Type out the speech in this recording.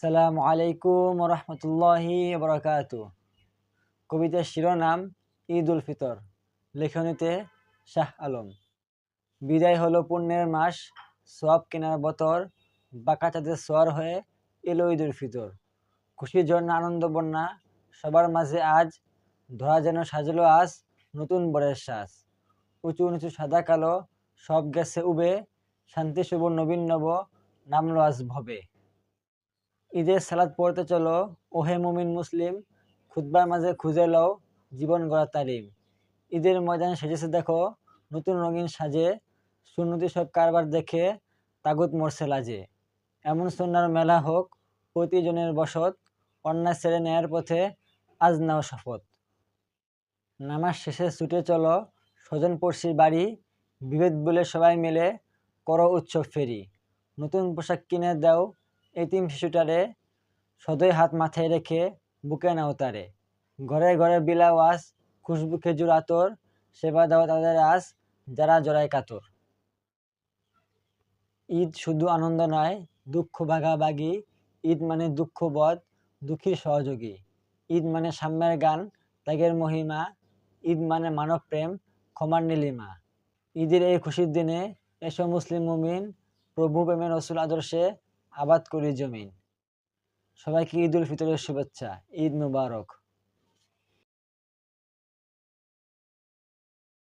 আসসালামু আলাইকুম রহমতুল্লাহি বরকাতু। কবিতার শিরোনাম ঈদ উল ফিতর। লেখনীতে শাহ আলম। বিদায় হলো পুণ্যের মাস, সওয়াব কেনার বতর, বাঁকা চাঁদের সোয়ার হয়ে এলো ঈদ উল ফিতর। খুশির ঝর্ণা আনন্দ বন্যা সবার মাঝে আজ, ধরা যেন সাজলো আজ নতুন বরের সাজ। উঁচু নিচু সাদা কালো সব গেছে উবে, শান্তি শুভ নবীন নব নামলো আজ ভবে। ঈদের সালাত পড়তে চলো ওহে মুমিন মুসলিম, খুতবার মাঝে খুঁজে লও জীবন গড়া তালিম। ঈদের ময়দান সেজেছে দেখো নতুন রঙিন সাজে, সুন্নতি সব কারবার দেখে তাগুত মরছে লাজে। এমন সুন্নার মেলা হোক প্রতিজনের বসত, অন্যায় ছেড়ে নেয়ার পথে আজ নাও শপথ। নামাজ শেষে ছুটে চলো স্বজন পড়শির বাড়ি, বিভেদ বলে সবাই মিলে করো উৎসব ফেরি। নতুন পোশাক কিনে দাও এতিম শিশুটারে, সদয় হাত মাথায় রেখে বুকে নাও তারে। ঘরে ঘরে বিলাও আজ খুশবু খেজুর আতর, সেবা দাও তাদের আজ যারা জড়ায় কাতর। ঈদ শুধু আনন্দ নয়, দুঃখ ভাগাভাগি। ঈদ মানে দুঃখ বধ, দুঃখীর সহযোগী। ঈদ মানে সাম্যের গান, ত্যাগের মহিমা। ঈদ মানে মানব প্রেম, ক্ষমার নীলিমা। ঈদের এই খুশির দিনে এসো মুসলিম মুমিন, প্রভু প্রেমের রসুল আদর্শে আবাদ করি জমিন। সবাইকে ঈদ উল ফিতরের শুভেচ্ছা। ঈদ মুবারক।